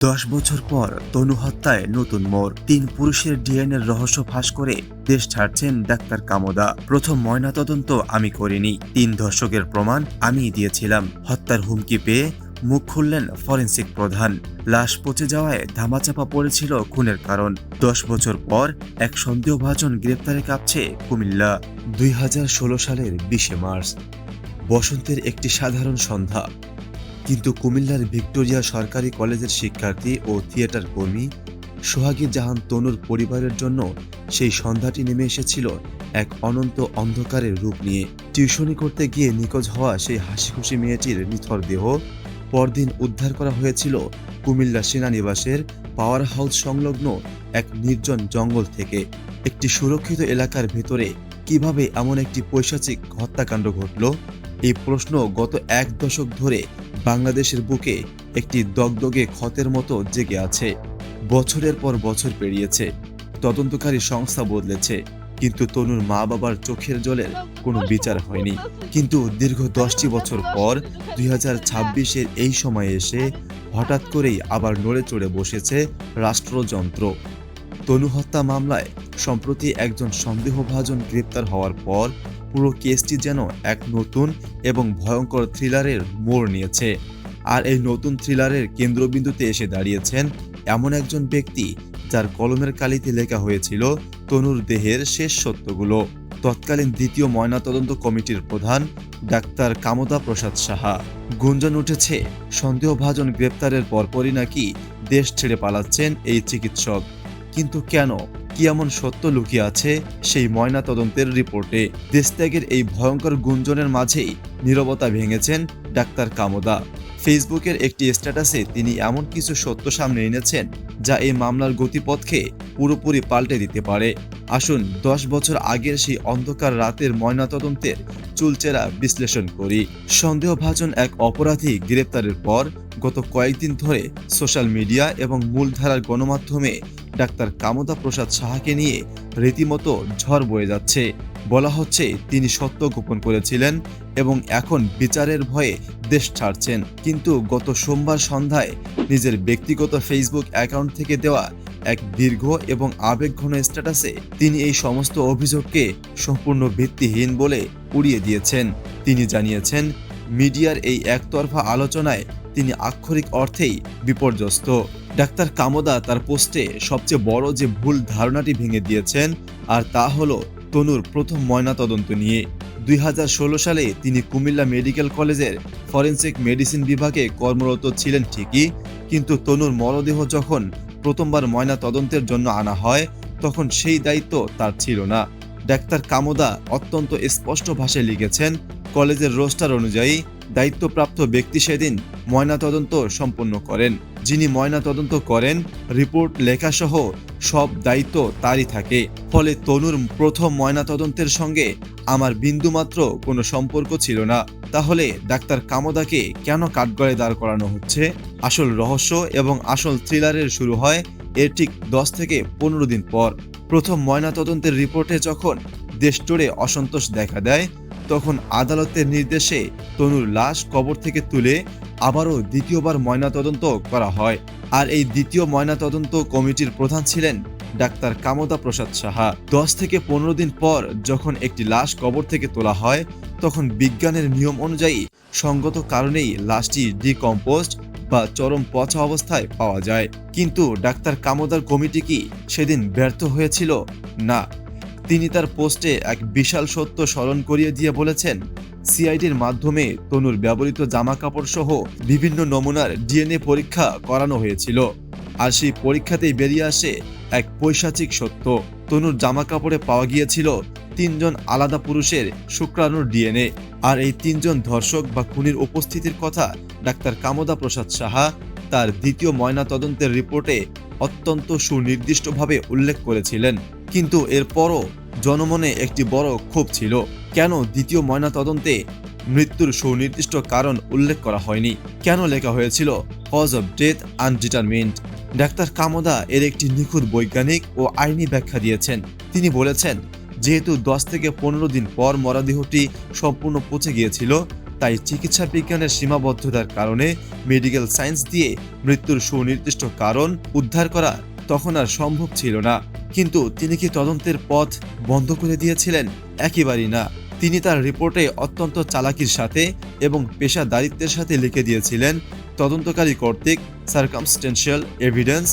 10 বছর পর তনু হত্যায় নতুন মোড়। 3 পুরুষের ডিএনএর রহস্য ফাঁস করে দেশ ছাড়ছেন ডাক্তার কামদা। প্রথম ময়নাতদন্ত আমি করিনি, 3 দশকের প্রমাণ আমিই দিয়েছিলাম। হত্যার হুমকি পেয়ে মুখ খুললেন ফরেনসিক প্রধান। লাশ পচে যাওয়ায় ধামাচাপা পড়েছিল খুনের কারণ। 10 বছর পর এক সন্দেহভাজন গ্রেপ্তারে কাঁপছে কুমিল্লা। 2016 সালের 20 মার্চ বসন্তের একটি সাধারণ সন্ধ্যা, কিন্তু কুমিল্লার ভিক্টোরিয়া সরকারি কলেজের শিক্ষার্থী ও থিয়েটার কর্মী সোহাগী জাহান তনুর পরিবারের জন্য সেই সন্ধ্যাটি নেমে এসেছিল এক অনন্ত অন্ধকারের রূপ নিয়ে। টিউশনি করতে গিয়ে নিখোঁজ হওয়া সেই হাসিখুশি মেয়েটির নিথর দেহ পরদিন উদ্ধার করা হয়েছিল কুমিল্লা সেনানিবাসের পাওয়ার হাউস সংলগ্ন এক নির্জন জঙ্গল থেকে। একটি সুরক্ষিত এলাকার ভেতরে কিভাবে এমন একটি পৈশাচিক হত্যাকাণ্ড ঘটল, এই প্রশ্ন গত 1 দশক ধরে বাংলাদেশের বুকে একটি দগদগে ক্ষতের মতো জেগে আছে। বছরের পর বছর পেরিয়েছে, তদন্তকারী সংস্থা বদলেছে, কিন্তু তনুর মা বাবার চোখের জলের কোনো বিচার হয়নি। কিন্তু দীর্ঘ 10টি বছর পর 2026-এর এই সময়ে এসে হঠাৎ করেই আবার নড়ে চড়ে বসেছে রাষ্ট্রযন্ত্র। তনু হত্যা মামলায় সম্প্রতি একজন সন্দেহভাজন গ্রেপ্তার হওয়ার পর পুরো কেসটি যেন এক নতুন এবং ভয়ঙ্কর থ্রিলারের মোড় নিয়েছে। আর এই নতুন থ্রিলারের কেন্দ্রবিন্দুতে এসে দাঁড়িয়েছেন এমন একজন ব্যক্তি যার কলমের কালিতে লেখা হয়েছিল তনুর দেহের শেষ সত্যগুলো। তৎকালীন দ্বিতীয় ময়নাতদন্ত কমিটির প্রধান ডাক্তার কামদা প্রসাদ সাহা। গুঞ্জন উঠেছে সন্দেহভাজন গ্রেপ্তারের পরপরই নাকি দেশ ছেড়ে পালাচ্ছেন এই চিকিৎসক। কিন্তু কেন? কি এমন সত্য লুকিয়ে আছে সেই ময়নাতদন্তের রিপোর্টে? দেশত্যাগের এই ভয়ঙ্কর গুঞ্জনের মাঝেই নীরবতা ভেঙেছেন ডাক্তার কামদা। ফেসবুকের একটি স্ট্যাটাসে তিনি এমন কিছু সত্য সামনে এনেছেন যা এই মামলার গতিপথকে পুরোপুরি পাল্টে দিতে পারে। আসুন 10 বছর আগের সেই অন্ধকার রাতের ময়নাতদন্তের চুলচেরা বিশ্লেষণ করি। সন্দেহভাজন এক অপরাধী গ্রেপ্তারের পর গত কয়েকদিন ধরে সোশ্যাল মিডিয়া এবং মূলধারার গণমাধ্যমে ডাক্তার কামদা প্রসাদ সাহাকে নিয়ে রীতিমতো ঝড় বয়ে যাচ্ছে। বলা হচ্ছে তিনি সত্য গোপন করেছিলেন এবং এখন বিচারের ভয়ে দেশ ছাড়ছেন। কিন্তু গত সোমবার সন্ধ্যায় নিজের ব্যক্তিগত ফেসবুক অ্যাকাউন্ট থেকে দেওয়া এক দীর্ঘ এবং আবেগঘন স্ট্যাটাসে তিনি এই সমস্ত অভিযোগকে সম্পূর্ণ ভিত্তিহীন বলে উড়িয়ে দিয়েছেন। তিনি জানিয়েছেন, মিডিয়ার এই একতরফা আলোচনায় তিনি আক্ষরিক অর্থেই বিপর্যস্ত। ডাক্তার কামদা তার পোস্টে সবচেয়ে বড় যে ভুল ধারণাটি ভেঙে দিয়েছেন, আর তা হলো তনুর প্রথম ময়নাতদন্ত নিয়ে। 2016 সালে তিনি কুমিল্লা মেডিকেল কলেজের ফরেনসিক মেডিসিন বিভাগে কর্মরত ছিলেন ঠিকই, কিন্তু তনুর মরদেহ যখন প্রথমবার ময়নাতদন্তের জন্য আনা হয় তখন সেই দায়িত্ব তার ছিল না। ডাক্তার কামদা অত্যন্ত স্পষ্ট ভাষায় লিখেছেন, কলেজের রোস্টার অনুযায়ী দায়িত্বপ্রাপ্ত ব্যক্তি সেদিন ময়নাতদন্ত সম্পন্ন করেন। যিনি ময়নাতদন্ত করেন, রিপোর্ট লেখাসহ সব দায়িত্ব তারই থাকে। ফলে তনুর প্রথম ময়নাতদন্তের সঙ্গে আমার বিন্দুমাত্র কোনো সম্পর্ক ছিল না। তাহলে ডাক্তার কামদাকে কেন কাঠগড়ায় দাঁড় করানো হচ্ছে? আসল রহস্য এবং আসল থ্রিলারের শুরু হয় এর ঠিক 10 থেকে 15 দিন পর। প্রথম ময়নাতদন্তের রিপোর্টে যখন দেশজুড়ে অসন্তোষ দেখা দেয়, তখন আদালতের নির্দেশে তনুর লাশ কবর থেকে তুলে আবারও দ্বিতীয়বার ময়নাতদন্ত করা হয়। আর এই দ্বিতীয় ময়নাতদন্ত কমিটির প্রধান ছিলেন ডাক্তার কামদা প্রসাদ সাহা। 10 থেকে 15 দিন পর যখন একটি লাশ কবর থেকে তোলা হয়, তখন বিজ্ঞানের নিয়ম অনুযায়ী সঙ্গত কারণেই লাশটি ডিকম্পোজড বা চরম পচা অবস্থায় পাওয়া যায়। কিন্তু ডাক্তার কামদার কমিটি কি সেদিন ব্যর্থ হয়েছিল? না। তিনি তার পোস্টে এক বিশাল সত্য স্মরণ করিয়ে দিয়ে বলেছেন, সিআইডির মাধ্যমে তনুর ব্যবহৃত জামা কাপড় সহ বিভিন্ন নমুনার ডিএনএ পরীক্ষা করানো হয়েছিল। আর সেই পরীক্ষাতেই বেরিয়ে আসে এক পৈশাচিক সত্য। তনুর জামা কাপড়ে পাওয়া গিয়েছিল 3 জন আলাদা পুরুষের শুক্রাণুর ডিএনএ। আর এই 3 জন ধর্ষক বা খুনির উপস্থিতির কথা ডাক্তার কামদা প্রসাদ সাহা তার দ্বিতীয় ময়নাতদন্তের রিপোর্টে অত্যন্ত সুনির্দিষ্টভাবে উল্লেখ করেছিলেন। কিন্তু এরপরও জনমনে একটি বড় ক্ষোভ ছিল। কেন দ্বিতীয় ময়নাতদন্তে মৃত্যুর সুনির্দিষ্ট কারণ উল্লেখ করা হয়নি? কেন লেখা হয়েছিল কজ অফ ডেথ আনডিটারমিন্ড? ডাক্তার কামদা এর একটি নিখুঁত বৈজ্ঞানিক ও আইনি ব্যাখ্যা দিয়েছেন। তিনি বলেছেন, যেহেতু 10 থেকে 15 দিন পর মরদেহটি সম্পূর্ণ পচে গিয়েছিল, তাই চিকিৎসা বিজ্ঞানের সীমাবদ্ধতার কারণে মেডিকেল সায়েন্স দিয়ে মৃত্যুর সুনির্দিষ্ট কারণ উদ্ধার করা তখন আর সম্ভব ছিল না। কিন্তু তিনি কি তদন্তের পথ বন্ধ করে দিয়েছিলেন? একেবারেই না। তিনি তার রিপোর্টে অত্যন্ত চালাকির সাথে এবং পেশাদারিত্বের সাথে লিখে দিয়েছিলেন, তদন্তকারী কর্তৃক সার্কামস্টেন্সিয়াল এভিডেন্স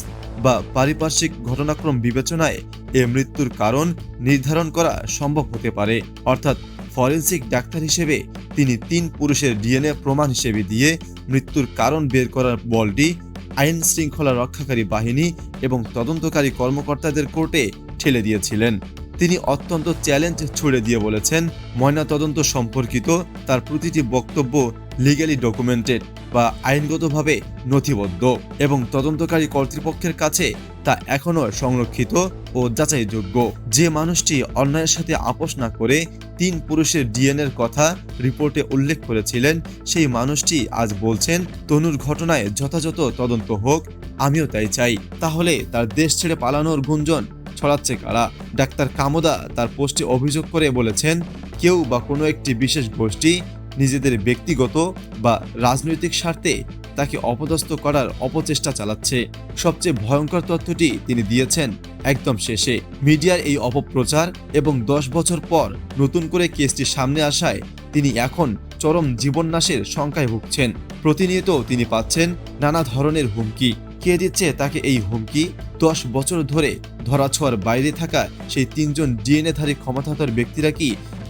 বা পারিপার্শ্বিক ঘটনাক্রম বিবেচনায় এ মৃত্যুর কারণ নির্ধারণ করা সম্ভব হতে পারে। অর্থাৎ ফরেনসিক ডাক্তার হিসেবে তিনি 3 পুরুষের ডিএনএ প্রমাণ হিসেবে দিয়ে মৃত্যুর কারণ বের করার বলটি আইন শৃঙ্খলা রক্ষাকারী বাহিনী এবং তদন্তকারী কর্মকর্তাদের কোর্টে ঠেলে দিয়েছিলেন। তিনি অত্যন্ত চ্যালেঞ্জ ছুড়ে দিয়ে বলেছেন, ময়নাতদন্ত সম্পর্কিত তার প্রতিটি বক্তব্য লিগ্যালি ডকুমেন্টেড বা আইনগতভাবে নথিবদ্ধ এবং তদন্তকারী কর্তৃপক্ষের কাছে তা এখনও সংরক্ষিত ও যাচাইযোগ্য। যে মানুষটি অন্যায়ের সাথে আপোষ না করে 3 পুরুষের ডিএনএর কথা রিপোর্টে উল্লেখ করেছিলেন, সেই মানুষটি আজ বলছেন, তনুর ঘটনায় যথাযথ তদন্ত হোক, আমিও তাই চাই। তাহলে তার দেশ ছেড়ে পালানোর গুঞ্জন ছড়াচ্ছে কারা? ডাক্তার কামোদা তার পোস্টে অভিযোগ করে বলেছেন, কেউ বা কোনো একটি বিশেষ গোষ্ঠী নিজেদের ব্যক্তিগত বা রাজনৈতিক স্বার্থে তাকে অপদস্থ করার অপচেষ্টা চালাচ্ছে। সবচেয়ে ভয়ঙ্কর তথ্যটি তিনি দিয়েছেন একদম শেষে। মিডিয়ার এই অপপ্রচার এবং 10 বছর পর নতুন করে কেসটি সামনে আসায় তিনি এখন চরম জীবননাশের শঙ্কায় ভুগছেন। প্রতিনিয়ত তিনি পাচ্ছেন নানা ধরনের হুমকি। কে দিচ্ছে তাকে এই হুমকি? 10 বছর ধরে ধরাছোঁয়ার বাইরে থাকা সেই 3 জন ডিএনএধারী ক্ষমতাধর ব্যক্তিরা কি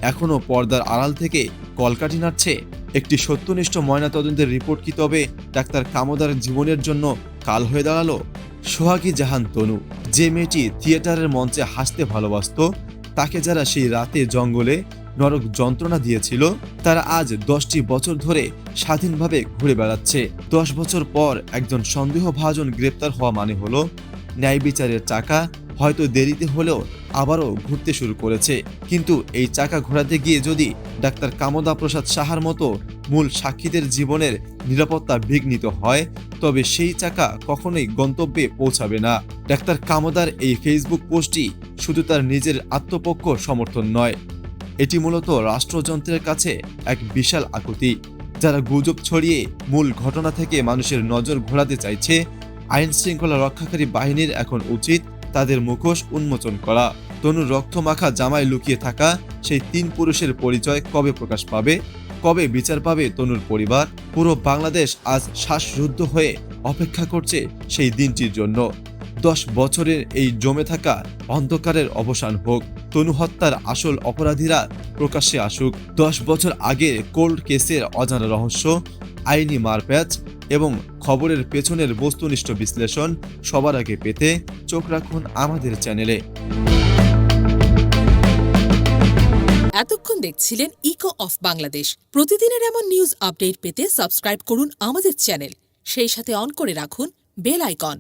এখনো পর্দার আড়াল থেকে কলকাঠি নাড়ছে? একটি সত্যনিষ্ঠ ময়নাতদন্তের রিপোর্ট কি তবে ডাক্তার কামোদার জীবনের জন্য কাল হয়ে দাঁড়ালো? সোহাগী জাহান তনু, যে মেয়েটি থিয়েটারের মঞ্চে হাসতে ভালোবাসত, তাকে যারা সেই রাতে জঙ্গলে নরক যন্ত্রণা দিয়েছিল, তারা আজ 10টি বছর ধরে স্বাধীনভাবে ঘুরে বেড়াচ্ছে। 10 বছর পর একজন সন্দেহভাজন গ্রেপ্তার হওয়া মানে হলো ন্যায় বিচারের চাকা হয়তো দেরিতে হলেও আবারও ঘুরতে শুরু করেছে। কিন্তু এই চাকা ঘোরাতে গিয়ে যদি ডাক্তার কামোদা প্রসাদ সাহার মতো মূল সাক্ষীদের জীবনের নিরাপত্তা বিঘ্নিত হয়, তবে সেই চাকা কখনোই গন্তব্যে পৌঁছাবে না। ডাক্তার কামোদার এই ফেসবুক পোস্টটি শুধু তার নিজের আত্মপক্ষ সমর্থন নয়, এটি মূলত রাষ্ট্রযন্ত্রের কাছে এক বিশাল আকুতি। যারা গুজব ছড়িয়ে মূল ঘটনা থেকে মানুষের নজর ঘোরাতে চাইছে, আইন শৃঙ্খলা রক্ষাকারী বাহিনীর এখন উচিত তাদের মুখোশ উন্মোচন করা। তনুর রক্তমাখা জামায় লুকিয়ে থাকা সেই 3 পুরুষের পরিচয় কবে প্রকাশ পাবে? কবে বিচার পাবে তনুর পরিবার? পুরো বাংলাদেশ আজ শ্বাসরুদ্ধ হয়ে অপেক্ষা করছে সেই দিনটির জন্য। 10 বছরের এই জমে থাকা অন্ধকারের অবসান হোক, তনু হত্যার আসল অপরাধীরা প্রকাশ্যে আসুক। 10 বছর আগের কোল্ড কেসের অজানা রহস্য, আইনি মারপ্যাচ এবং খবরের পেছনের বস্তুনিষ্ঠ বিশ্লেষণ সবার আগে পেতে চোখ রাখুন আমাদের চ্যানেলে। এতক্ষণ দেখছিলেন ইকো অফ বাংলাদেশ। প্রতিদিনের এমন নিউজ আপডেট পেতে সাবস্ক্রাইব করুন আমাদের চ্যানেল, সেই সাথে অন করে রাখুন বেল আইকন।